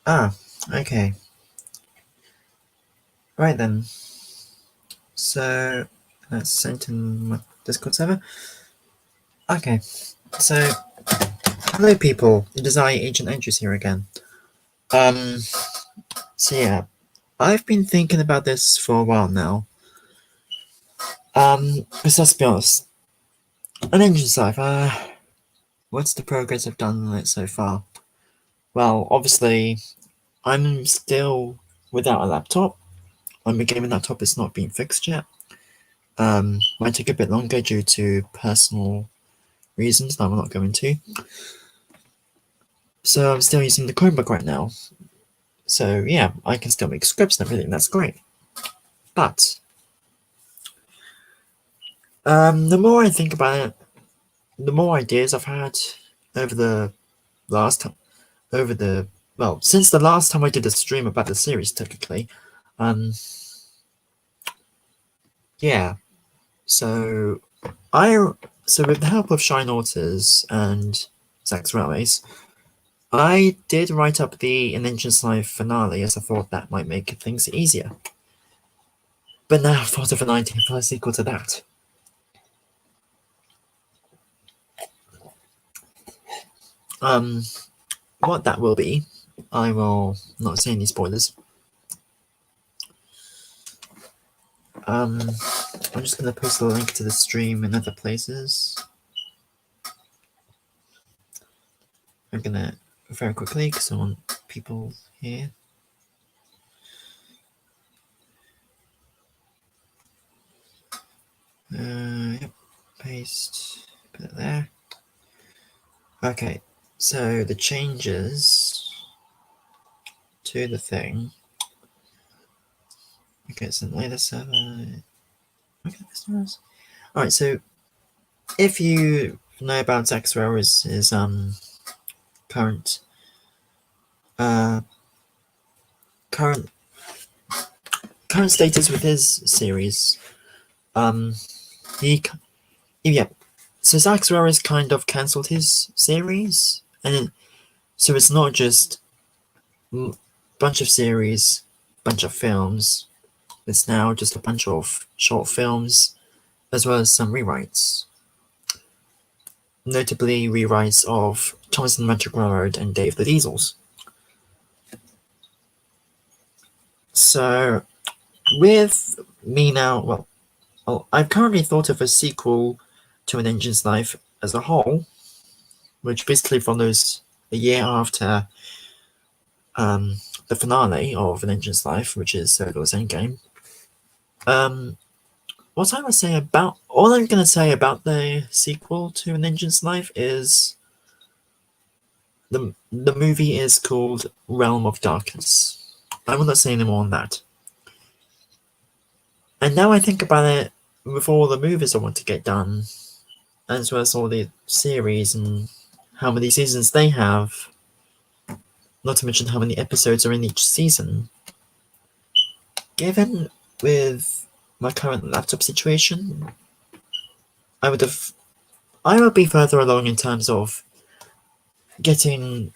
Ah, okay. Right then. So that's sent in my Discord server. Okay. So hello people. It is I, Agent Andrews here again. Um so yeah. I've been thinking about this for a while now. Because let's be honest. An Engine's Life, what's the progress I've done on it so far? Well, obviously I'm still without a laptop. My gaming laptop is not being fixed yet. Might take a bit longer due to personal reasons that I'm not going to. So I'm still using the Chromebook right now. So yeah, I can still make scripts and everything. That's great. But the more I think about it, the more ideas I've had over the last time, over the well, since the last time I did a stream about the series, technically. Um, yeah. So I so with the help of Shine Authors and Zack's Railways, I did write up the An Engine's Life finale as I thought that might make things easier. But now I've thought of an idea for a sequel to that. Um, what that will be, I will not say any spoilers. I'm just gonna post the link to the stream in other places. I'm gonna very quickly because I want people here. Yep, paste, put it there. Okay, so the changes to the thing. Okay, it's an later server. Okay, alright, so if you know about Zack's Railways, his current uh current current status with his series, he yeah, so Zack's Railways kind of cancelled his series, and so it's not just bunch of series, bunch of films. It's now just a bunch of short films, as well as some rewrites. Notably, rewrites of Thomas and the Magic Railroad and Dave the Diesels. So, with me now, I've currently thought of a sequel to An Engine's Life as a whole, which basically follows a year after the finale of An Engine's Life, which is Solo's Endgame. What I would say about all I'm gonna say about the sequel to An Engine's Life is the movie is called Realm of Darkness. I will not say any more on that. And now I think about it, with all the movies I want to get done, as well as all the series and how many seasons they have, not to mention how many episodes are in each season, given with my current laptop situation, I would be further along in terms of getting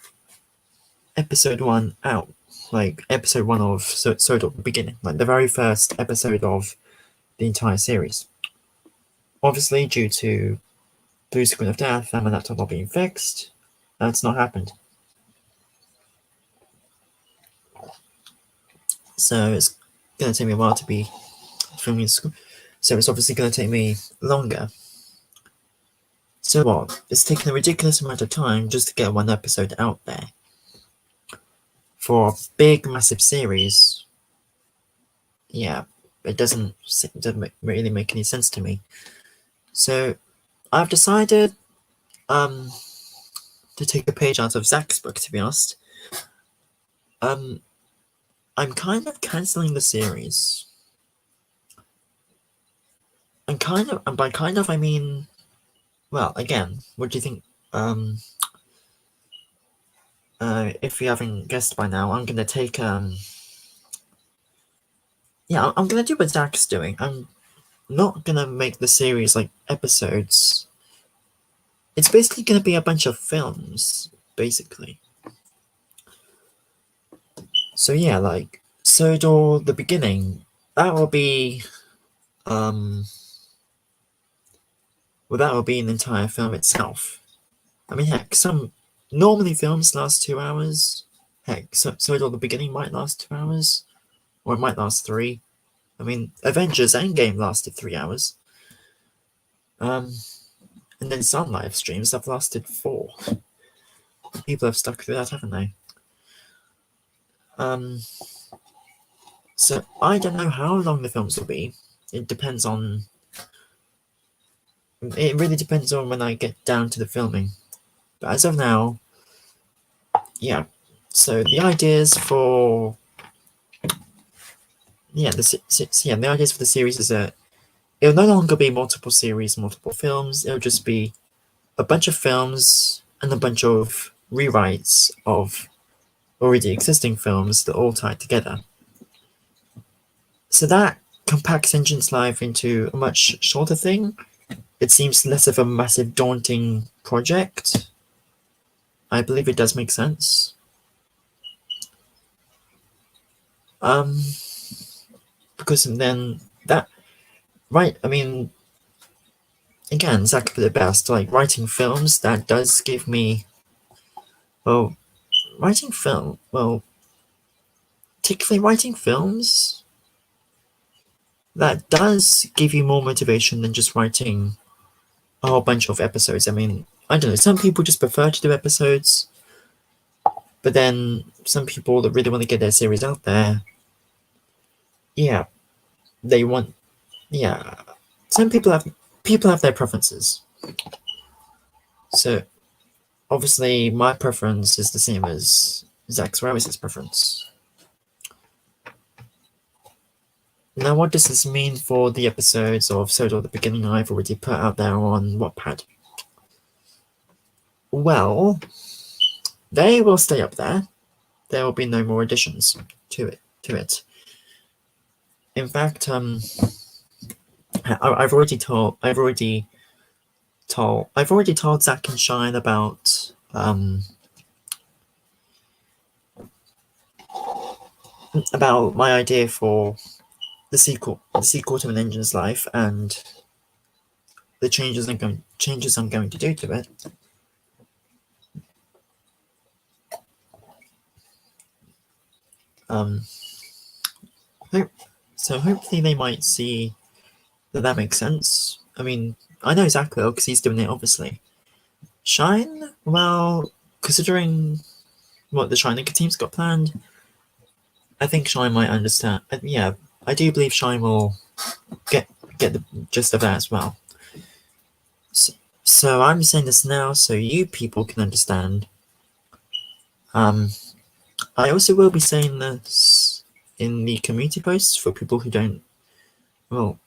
episode 1 out, like episode 1 of Sodor, the beginning, like the very first episode of the entire series. Obviously, due to Blue Screen of Death and my laptop not being fixed, that's not happened. So it's going to take me a while to be filming school. So it's obviously going to take me longer. So what? It's taken a ridiculous amount of time just to get one episode out there. For a big, massive series, yeah, it doesn't really make any sense to me. So I've decided to take a page out of Zack's book, to be honest. I'm kind of cancelling the series. And by kind of I mean, well, again, what do you think? If you haven't guessed by now, I'm gonna take yeah, I'm gonna do what Zack's doing. I'm not gonna make the series like episodes. It's basically gonna be a bunch of films, basically. So yeah, like Sodor the beginning, that will be well, that will be an entire film itself. I mean, heck, some normally films last 2 hours. Heck, Sodor the beginning might last 2 hours, or it might last three. I mean, Avengers Endgame lasted 3 hours. And then some live streams have lasted 4. People have stuck through that, haven't they? So I don't know how long the films will be. It depends on. It really depends on when I get down to the filming. But as of now, yeah. So the ideas for the ideas for the series is that it'll no longer be multiple series, multiple films. It'll just be a bunch of films and a bunch of rewrites of already existing films that all tie together. So that compacts Engine's life into a much shorter thing. It seems less of a massive, daunting project. I believe it does make sense. Because then that, right? I mean, again, Zach put it best. Like writing films, that does give me, well, particularly writing films, that does give you more motivation than just writing a whole bunch of episodes. I mean, I don't know. Some people just prefer to do episodes, but then some people that really want to get their series out there, yeah, they want, yeah. Some people have their preferences. So obviously, my preference is the same as Zach Swaris's preference. Now, what does this mean for the episodes of Sodor the Beginning I've already put out there on Wattpad? Well, they will stay up there. There will be no more additions to it. In fact, I've already told Zach and Shine about my idea for the sequel to An Engine's Life and the changes I'm going to do to it. So hopefully they might see that makes sense. I mean, I know Zach will because he's doing it, obviously. Shine, well, considering what the Shine team's got planned, I think Shine might understand. Yeah, I do believe Shine will get the gist of that as well. So I'm saying this now so you people can understand. I also will be saying this in the community posts for people who don't. Well,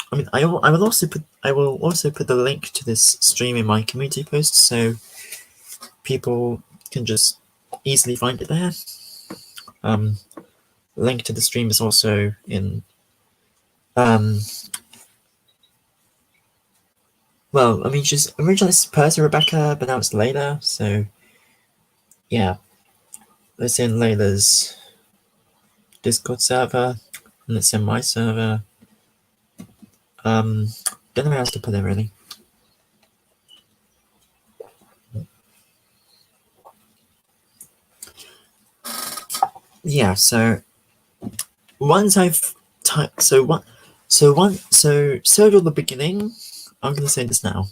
I mean, I will also put the link to this stream in my community post so people can just easily find it there. Link to the stream is also in. Well, I mean, she's originally supposed to Rebecca, but now it's Layla. So, yeah, it's in Layla's Discord server, and it's in my server. Don't know where else to put it really. Yeah, so once I've typed, so at the beginning, I'm gonna say this now.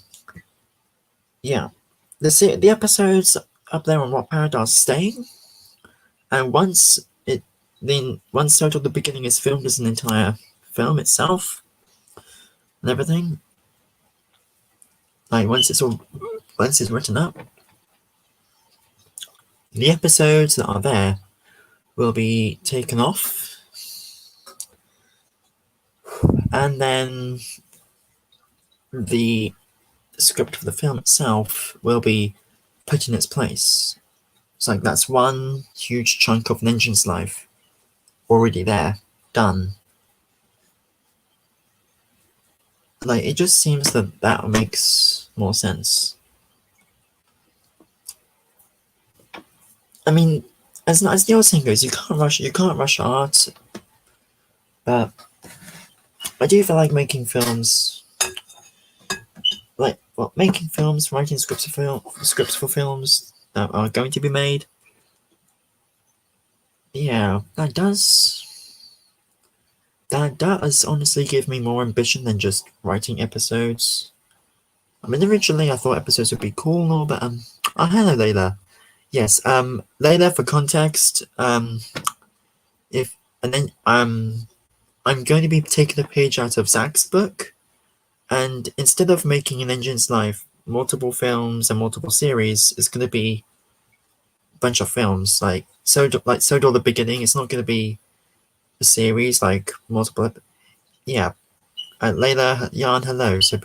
Yeah, the episodes up there on Wattpad are staying, and once at the beginning is filmed as an entire film itself and everything, like once it's written up, the episodes that are there will be taken off, and then the script for the film itself will be put in its place. It's like that's one huge chunk of An Engine's life already there, done. Like, it just seems that makes more sense. I mean, as the old saying goes, you can't rush art. But I do feel like making films, making films, writing scripts for films that are going to be made. Yeah, that does honestly give me more ambition than just writing episodes. I mean, originally I thought episodes would be cool and all, but oh, hello, Layla. Yes, Layla, for context, if and then I'm going to be taking a page out of Zach's book, and instead of making an Engine's Life multiple films and multiple series, it's going to be a bunch of films. Like Sodor the Beginning, it's not going to be a series like multiple. Yeah, Layla, Jan, hello. So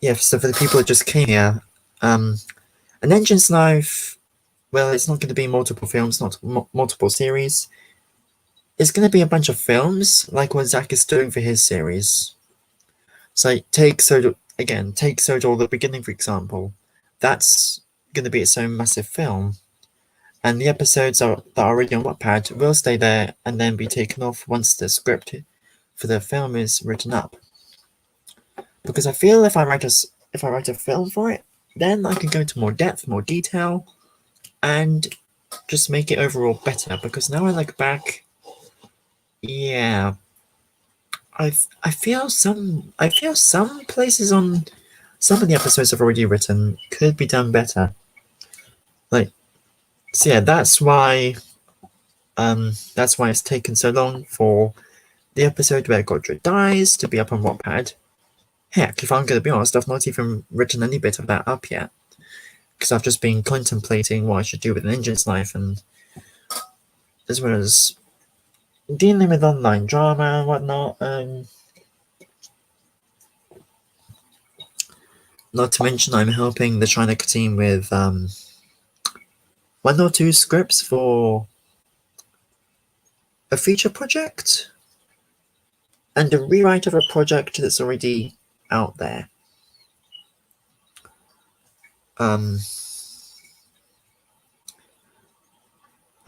yeah, so for the people that just came here, an Engine's Life. Well, it's not going to be multiple films, not multiple series. It's going to be a bunch of films, like what Zach is doing for his series. So take Sodor the Beginning, for example. That's going to be its own massive film. And the episodes that are already on Wattpad will stay there and then be taken off once the script for the film is written up. Because I feel if I write a film for it, then I can go into more depth, more detail, and just make it overall better. Because now I look back, yeah, I feel some places on some of the episodes I've already written could be done better. So yeah, that's why it's taken so long for the episode where Godric dies to be up on Wattpad. Heck, if I'm going to be honest, I've not even written any bit of that up yet, because I've just been contemplating what I should do with an Engine's Life, and as well as dealing with online drama and whatnot. Not to mention, I'm helping the China team with one or two scripts for a feature project and a rewrite of a project that's already out there. I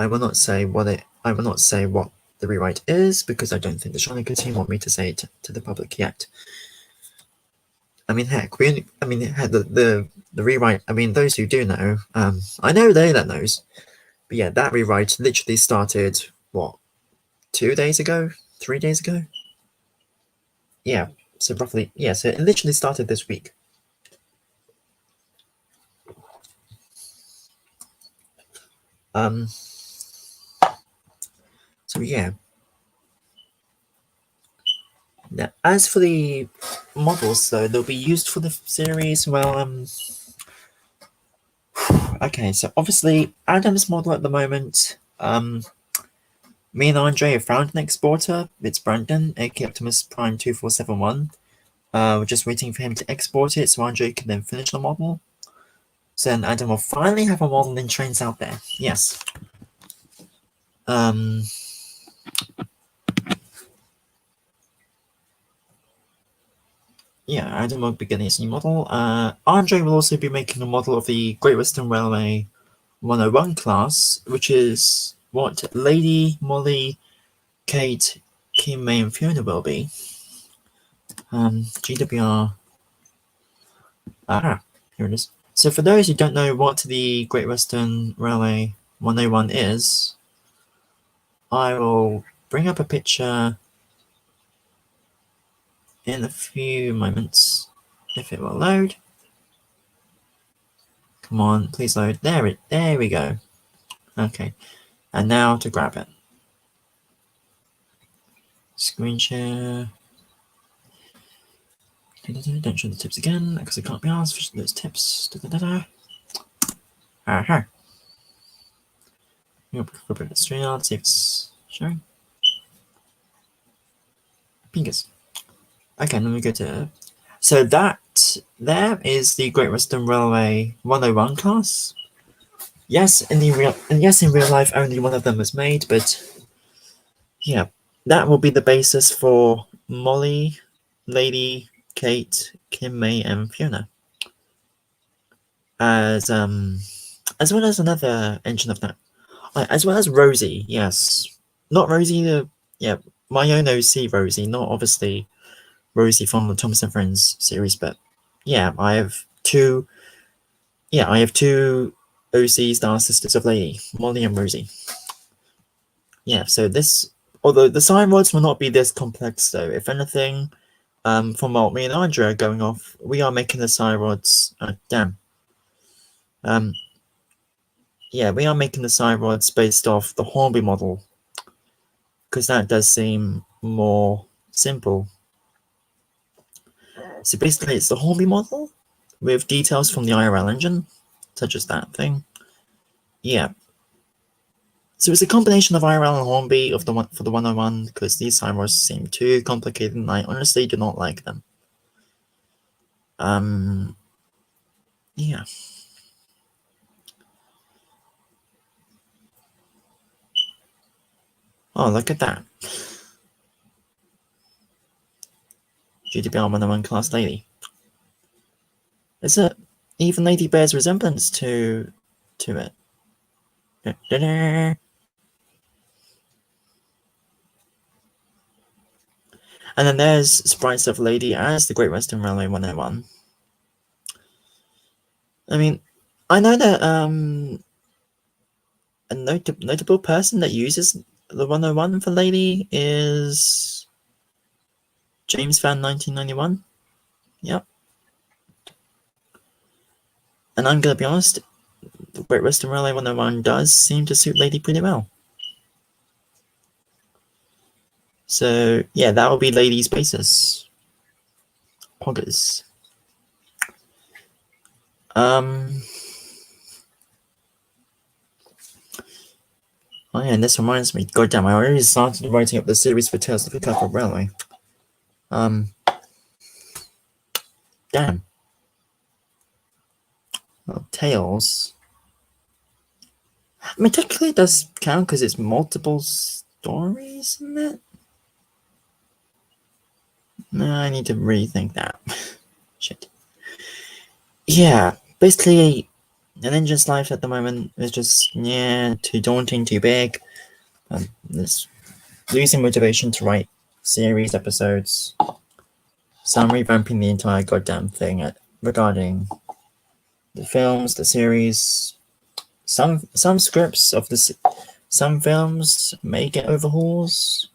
will not say what the rewrite is, because I don't think the Shanika team want me to say it to the public yet. I mean, heck, the rewrite. I mean, those who do know, I know that knows, but yeah, that rewrite literally started 2 days ago, 3 days ago. Yeah, so roughly, yeah. So it literally started this week. So yeah. Now, as for the models, though, they'll be used for the series. Well, okay. So obviously, Adam's model at the moment. Me and Andre have found an exporter. It's Brandon, aka Optimus Prime 2471. We're just waiting for him to export it so Andre can then finish the model. So then Adam will finally have a model in trains out there. Yes. Yeah, Adam will be getting his new model. Andre will also be making a model of the Great Western Railway 101 class, which is what Lady, Molly, Kate, Kim, May, and Fiona will be. GWR. Here it is. So for those who don't know what the Great Western Railway 101 is, I will bring up a picture in a few moments, if it will load. Come on, please load. There we go. Okay, and now to grab it. Screen share. Don't show the tips again, because I can't be asked for those tips. Aha. You'll put it straight on, see if it's showing. Fingers. Okay, then we go to. So that there is the Great Western Railway 101 class. Yes, in real life, only one of them was made, but yeah, that will be the basis for Molly, Lady, Kate, Kim, May, and Fiona. As well as another engine of that. as well as Rosie, yes. Not Rosie my own OC Rosie, not obviously Rosie from the Thomas and Friends series, but I have two OC Star Sisters of Lady, Molly and Rosie. Yeah, so although the cyroids will not be this complex though, if anything, from what me and Andrea are going off, we are making the cyroids, we are making the cyroids based off the Hornby model, because that does seem more simple. So basically it's the Hornby model with details from the IRL engine, such as that thing. Yeah. So it's a combination of IRL and Hornby for the 101, because these cyroids seem too complicated and I honestly do not like them. Yeah. Oh, look at that. GDPR 101 class lady. Is it even Lady bears resemblance to it? And then there's sprites of Lady as the Great Western Railway 101. I mean, I know that a notable person that uses the 101 for Lady is James Fan 1991. Yep. And I'm gonna be honest, the Great Western Railway 101 does seem to suit Lady pretty well. So yeah, that will be Lady's basis. Poggers. Oh yeah, and this reminds me, goddamn, I already started writing up the series for Tales of the Cathedral Railway. Damn. Well, Tales. I mean, technically it does count because it's multiple stories, isn't it? No, I need to rethink that. Shit. Yeah, basically, an engine's life at the moment is just, too daunting, too big. There's losing motivation to write series episodes. So I'm revamping the entire goddamn thing regarding the films, the series. Some scripts of some films may get overhauls.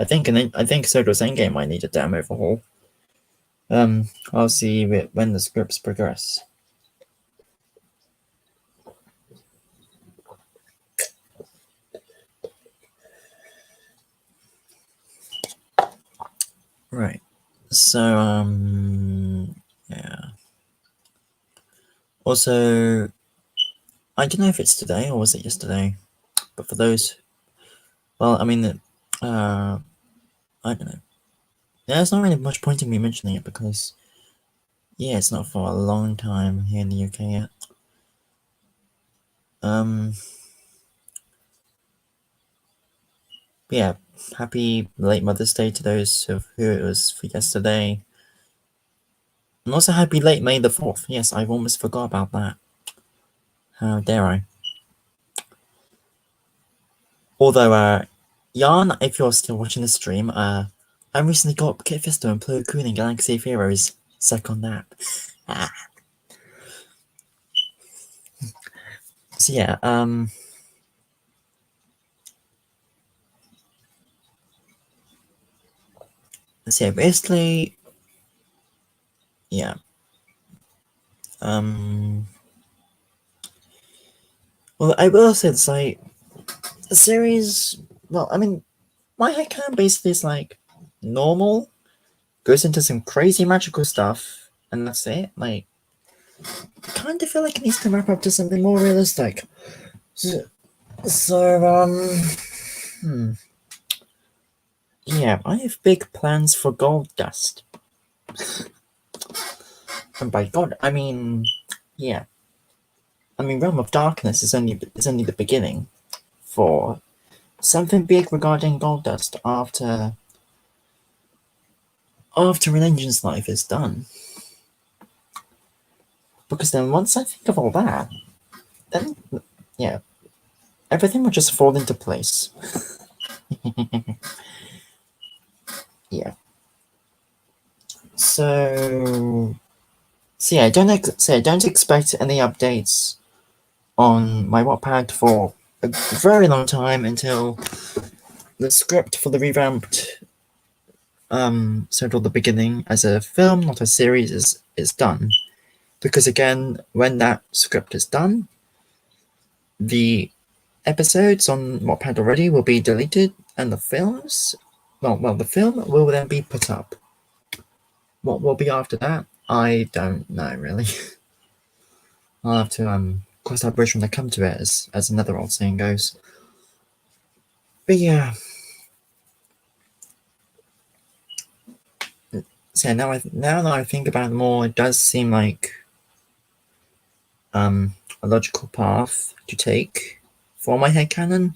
I think So does Endgame might need a damn overhaul. I'll see when the scripts progress. Right. So yeah. Also, I don't know if it's today or was it yesterday, but for those, well, I mean, I don't know. There's not really much point in me mentioning it because, it's not for a long time here in the UK yet. Yeah, happy late Mother's Day to those who it was for yesterday. And also happy late May the 4th. Yes, I've almost forgot about that. How dare I? Although, Yarn, if you're still watching the stream, I recently got Kit Fisto and Plo Koon in Galaxy of Heroes. Suck on that. So yeah, so basically, yeah. Well, I will say this, like, the series, well, I mean, my headcanon basically is, like, normal, goes into some crazy magical stuff, and that's it. Like, I kind of feel like it needs to wrap up to something more realistic. Yeah, I have big plans for Gold Dust. And by God, I mean, yeah. I mean, Realm of Darkness is only the beginning for something big regarding Gold Dust after an engine's life is done. Because then once I think of all that, then, yeah. everything will just fall into place. Yeah. So yeah, don't expect any updates on my Wattpad for a very long time until the script for the revamped the beginning as a film, not a series, is done. Because again, when that script is done, the episodes on Wattpad already will be deleted, and the film will then be put up. What will be after that? I don't know really. I'll have to cross that bridge when I come to it, as another old saying goes. But yeah. So now that I think about it more, it does seem like a logical path to take for my headcanon.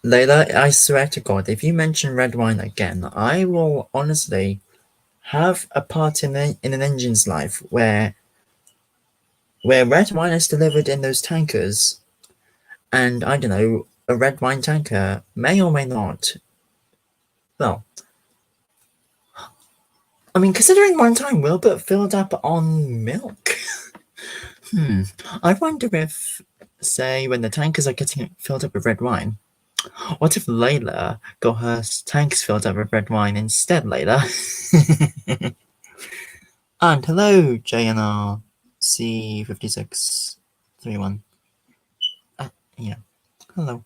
Layla, I swear to God, if you mention red wine again, I will honestly have a part in an engine's life where red wine is delivered in those tankers, and I don't know, a red wine tanker may or may not. Well, I mean, considering one time Wilbert filled up on milk. I wonder if, say, when the tankers are getting filled up with red wine, what if Layla got her tanks filled up with red wine instead, Layla? And hello, JNR C5631. Yeah, hello.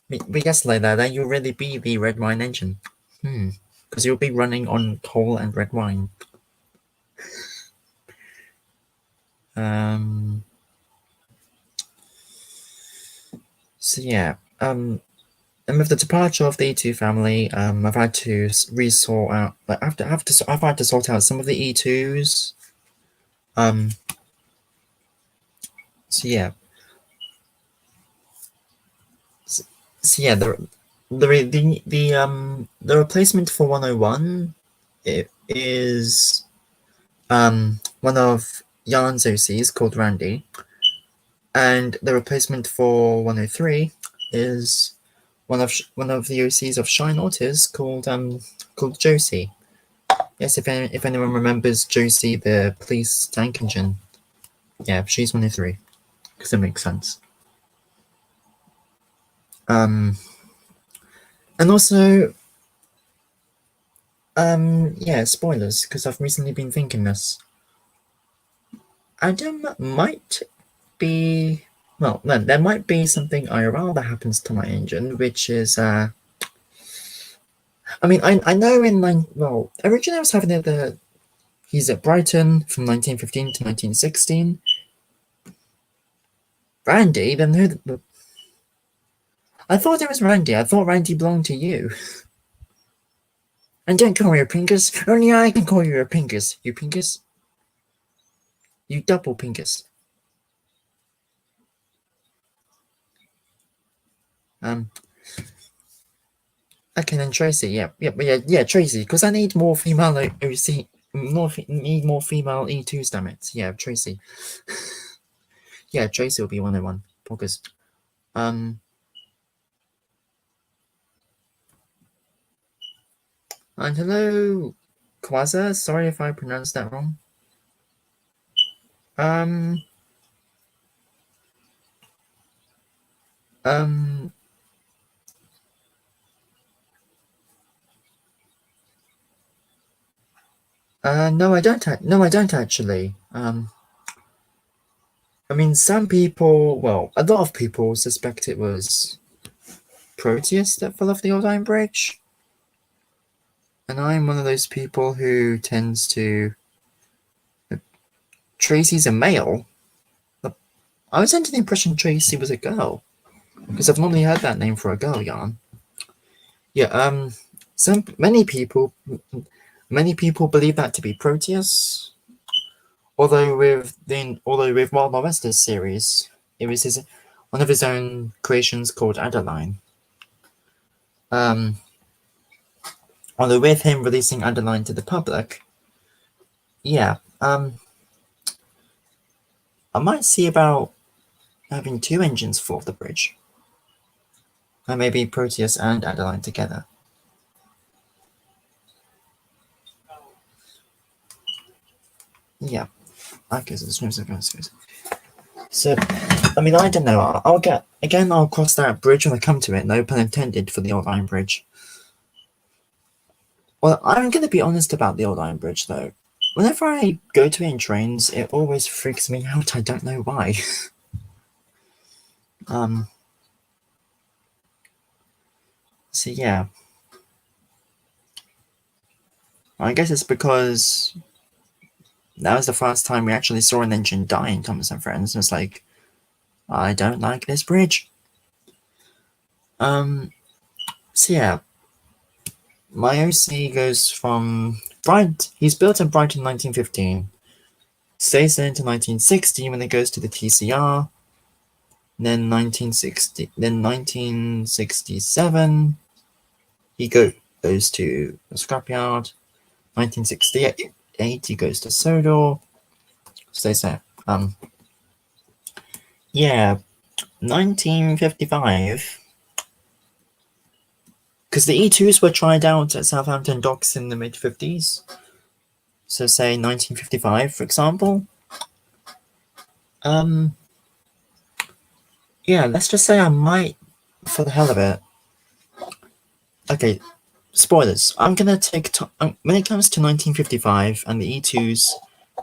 We guess, Layla, that you'll really be the red wine engine. Because you'll be running on coal and red wine. So yeah, and with the departure of the E2 family, I've had to resort out. Like I've had to sort out some of the E2s. So yeah. So yeah, the replacement for 101 it is one of Yarn's OCs called Randy, and the replacement for 103 is one of the OCs of Shine Autos called Josie. Yes, if anyone remembers Josie, the police tank engine, yeah, she's 103 because it makes sense. And also, yeah, spoilers because I've recently been thinking this. Adam might be there might be something IRL that happens to my engine, which is I mean I know originally I was having it he's at Brighton from 1915 to 1916. Randy, then who? I thought it was Randy. I thought Randy belonged to you. And don't call me a Pingus. Only I can call you a Pingus. You Pingus. You double Pingus. Okay, then Tracy. Yeah, Tracy. Because I need more female OC. Need more female E2s. Damn it. Yeah, Tracy. Yeah, Tracy will be 101. Because and hello, Quasar. Sorry if I pronounced that wrong. No, I don't. No, I don't actually. I mean, some people, a lot of people suspect it was Proteus that fell off the old Iron Bridge. And I'm one of those people who tends to. Tracy's a male. I was under the impression Tracy was a girl. Because I've normally heard that name for a girl, Yarn. Yeah, many people believe that to be Proteus. Although with Wild Molestus series, it was one of his own creations called Adeline. Although with him releasing Underline to the public, yeah, I might see about having 2 engines for the bridge. And maybe Proteus and Underline together. Yeah. Okay, so, I mean, I don't know. I'll cross that bridge when I come to it. No pun intended for the Old Iron Bridge. Well, I'm going to be honest about the Old Iron Bridge, though. Whenever I go to it in trains, it always freaks me out. I don't know why. So yeah. I guess it's because that was the first time we actually saw an engine die in Thomas and Friends. And it's like, I don't like this bridge. So yeah. My OC goes from Bright. He's built in Brighton 1915. Stays there until 1960 when it goes to the TCR. Then 1967, he goes to the scrapyard. 1968, he goes to Sodor. Stays there. Yeah, 1955. Because the E2s were tried out at Southampton Docks in the mid-50s. So say 1955, for example. Yeah, let's just say I might, for the hell of it. Okay, spoilers. I'm gonna take when it comes to 1955 and the E2s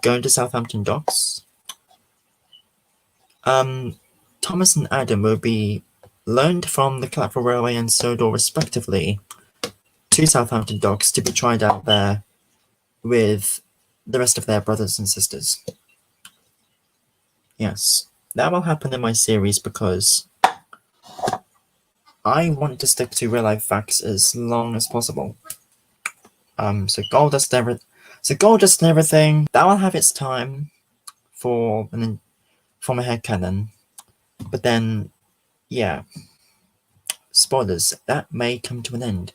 going to Southampton Docks. Thomas and Adam will be loaned from the Clapper Railway and Sodor respectively to Southampton Docks to be tried out there with the rest of their brothers and sisters. Yes, that will happen in my series because I want to stick to real life facts as long as possible. So Goldust and everything, that will have its time for a headcanon. But then, yeah, spoilers, that may come to an end.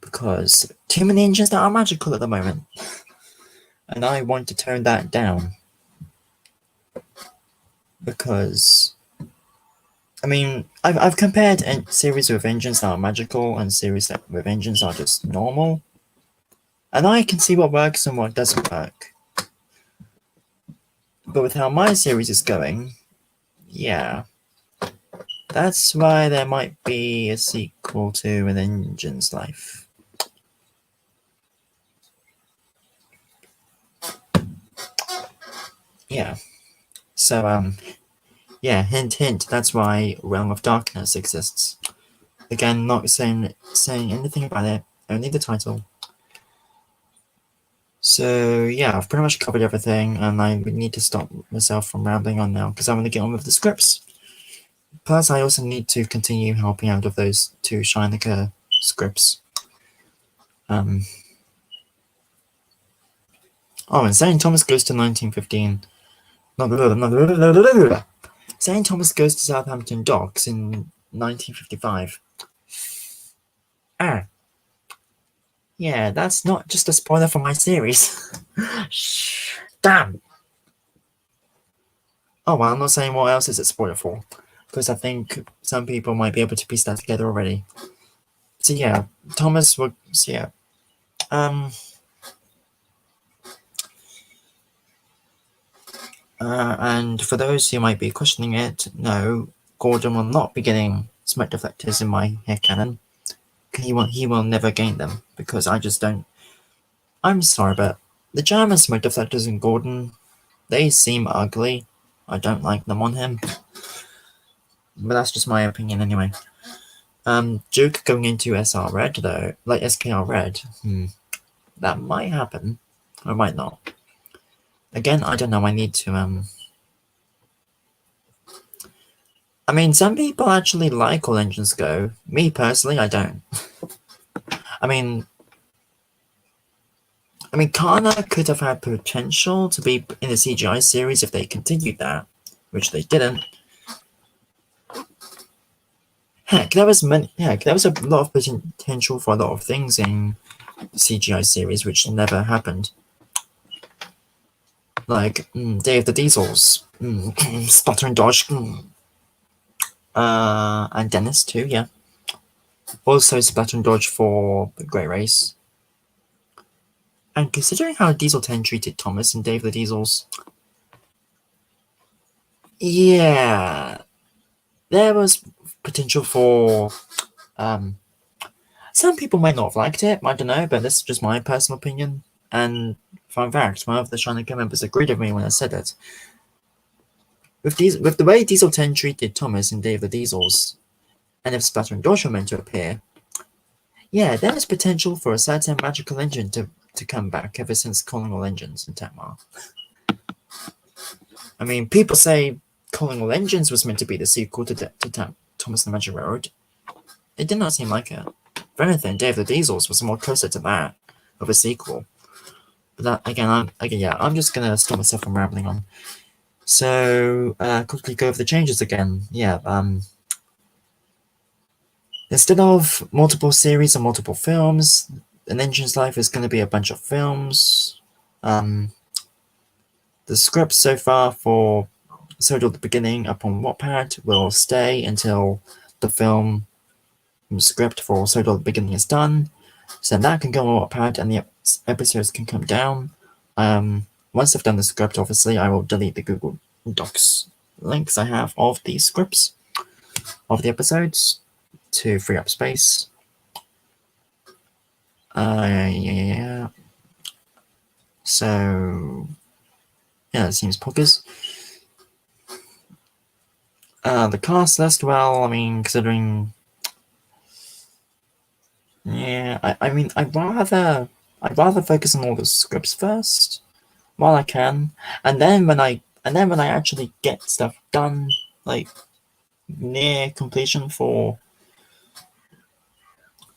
Because too many engines that are magical at the moment. And I want to tone that down. Because, I mean, I've compared series with engines that are magical and series with engines that are just normal. And I can see what works and what doesn't work. But with how my series is going, yeah. That's why there might be a sequel to An Engine's Life. Yeah. So, yeah, hint, hint, that's why Realm of Darkness exists. Again, not saying anything about it, only the title. So, yeah, I've pretty much covered everything, and I need to stop myself from rambling on now, because I want to get on with the scripts. Plus, I also need to continue helping out with those 2 Shineker scripts. Oh, and St. Thomas goes to 1915. St. Thomas goes to Southampton Docks in 1955. Yeah, that's not just a spoiler for my series. Damn! Oh well, I'm not saying what else is it spoiler for, because I think some people might be able to piece that together already. So yeah, Thomas would, so yeah. And for those who might be questioning it, no, Gordon will not be getting smoke deflectors in my headcanon. He will never gain them, because I just don't. I'm sorry, but the German smoke deflectors in Gordon, they seem ugly. I don't like them on him. But that's just my opinion anyway. Duke going into SR Red though, like SKR Red, that might happen, or might not. Again, I don't know, I need to, I mean, some people actually like All Engines Go. Me, personally, I don't. I mean, Kana could have had potential to be in the CGI series if they continued that, which they didn't. there was a lot of potential for a lot of things in the CGI series which never happened. Like Day of the Diesels, Splatter and Dodge, and Dennis too, yeah. Also Splatter and Dodge for the Great Race. And considering how Diesel 10 treated Thomas and Day of the Diesels, yeah, there was potential for some people might not have liked it, I don't know, but this is just my personal opinion. And fun fact, one of the Shining members agreed with me when I said it. With the way Diesel 10 treated Thomas and Day of the Diesels, and if Splatter and Dodge were meant to appear, yeah, there is potential for a certain magical engine to come back ever since Calling All Engines in Tecmo. I mean, people say Calling All Engines was meant to be the sequel to Thomas and the Magic Railroad. It did not seem like it. If anything, Day of the Diesels was more closer to that of a sequel. But that again, I'm just gonna stop myself from rambling on. So quickly go over the changes again. Yeah, instead of multiple series or multiple films, An Engine's Life is going to be a bunch of films. The script so far for Soldier at the Beginning up on Wattpad will stay until the film script for Soldier at the Beginning is done. So that can go on Wattpad and the episodes can come down. Once I've done the script, obviously, I will delete the Google Docs links I have of the scripts of the episodes to free up space. Yeah. So, yeah, it seems poggers. The cast list, well, I mean, considering, yeah, I mean, I'd rather focus on all the scripts first, while I can, and then when I actually get stuff done, like near completion for,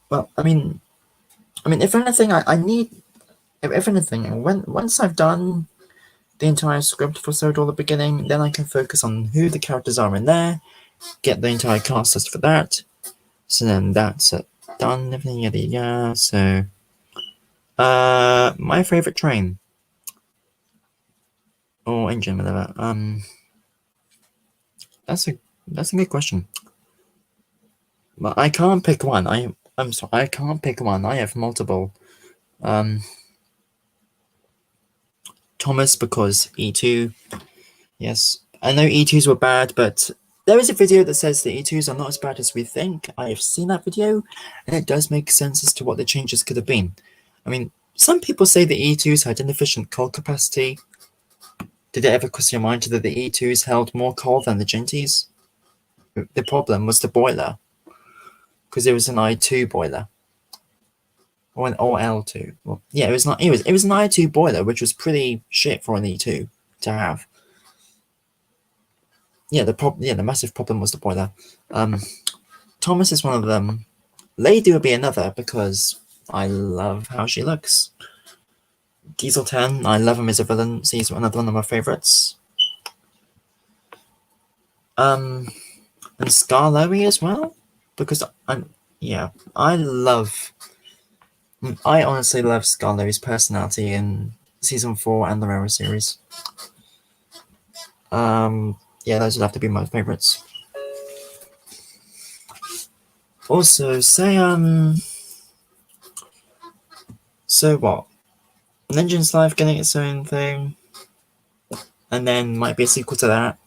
well, I mean, if anything, I need, if anything, once I've done the entire script for Soldier at the Beginning, then I can focus on who the characters are in there, get the entire cast list for that. So then that's done, everything, yada yada. So, my favorite train or engine, whatever. That's a good question. But I can't pick one. I'm sorry, I can't pick one. I have multiple. Thomas because E2. Yes, I know E2s were bad, but there is a video that says the E2s are not as bad as we think. I have seen that video, and it does make sense as to what the changes could have been. I mean, some people say the E2s had inefficient coal capacity. Did it ever cross your mind that the E2s held more coal than the Genties? The problem was the boiler, because it was an I2 boiler. Or an L2. Well, yeah, it was not. It was an I2 boiler, which was pretty shit for an E2 to have. Yeah, the massive problem was the boiler. Thomas is one of them. Lady would be another because I love how she looks. Diesel 10, I love him as a villain. So he's another one of my favorites. And Skarloey as well, because I honestly love Skarloey's personality in season 4 and the Railroad series. Yeah, those would have to be my favorites. Also, say so what? An Engine's Life getting its own thing, and then might be a sequel to that.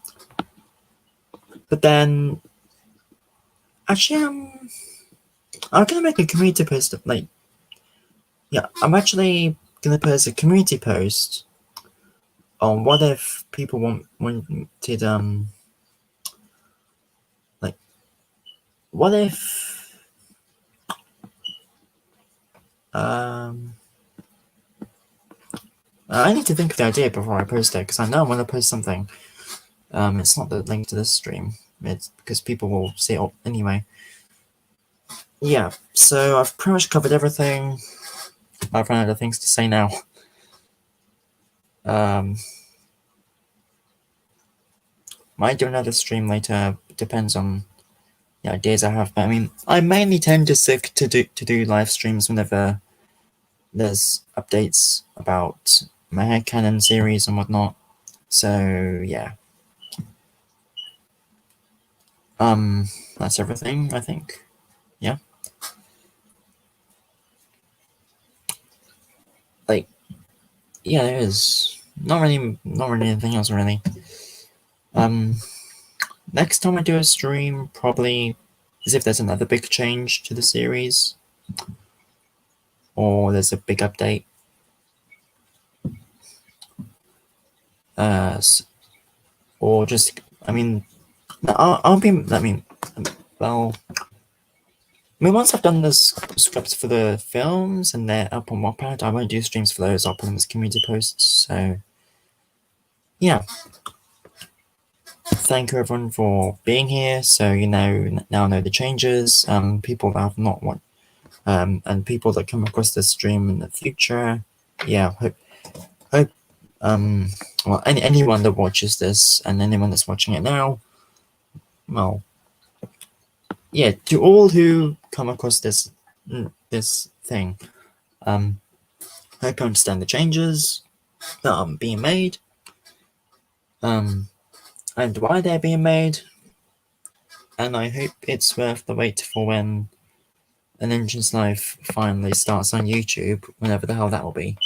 But then, actually, I'm gonna make a community post. I'm actually gonna post a community post on what if people wanted what if I need to think of the idea before I post it, because I know I'm gonna post something. It's not the link to this stream. It's because people will see it anyway. Yeah, so I've pretty much covered everything. I've run out of things to say now. Might do another stream later. Depends on the ideas I have. But I mean, I mainly tend to do live streams whenever there's updates about my headcanon series and whatnot. So yeah. That's everything, I think. Yeah. Like, yeah, there is not really anything else really. Next time I do a stream, probably is if there's another big change to the series, or there's a big update. Or just, I mean, I'll be, I mean, well, I mean, once I've done the scripts for the films and they're up on Wattpad, I won't do streams for those. I'll put them as community posts. So, yeah. Thank you everyone for being here. So you now know the changes. People that have not watched, and people that come across this stream in the future. Yeah, hope well, anyone that watches this and anyone that's watching it now, well, yeah, to all who come across this thing, hope you understand the changes that are being made, and why they're being made, and I hope it's worth the wait for when An Engine's Life finally starts on YouTube, whenever the hell that will be.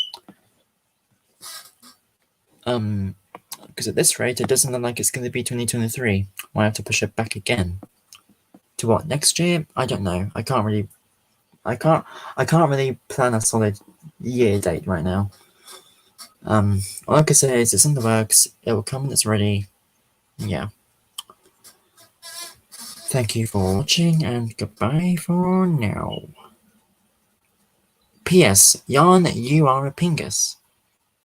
Because at this rate, it doesn't look like it's going to be 2023. Might have to push it back again. To what, next year? I don't know. I can't really plan a solid year date right now. All I can say is it's in the works. It will come when it's ready. Yeah. Thank you for watching and goodbye for now. P.S. Yarn, you are a pingus.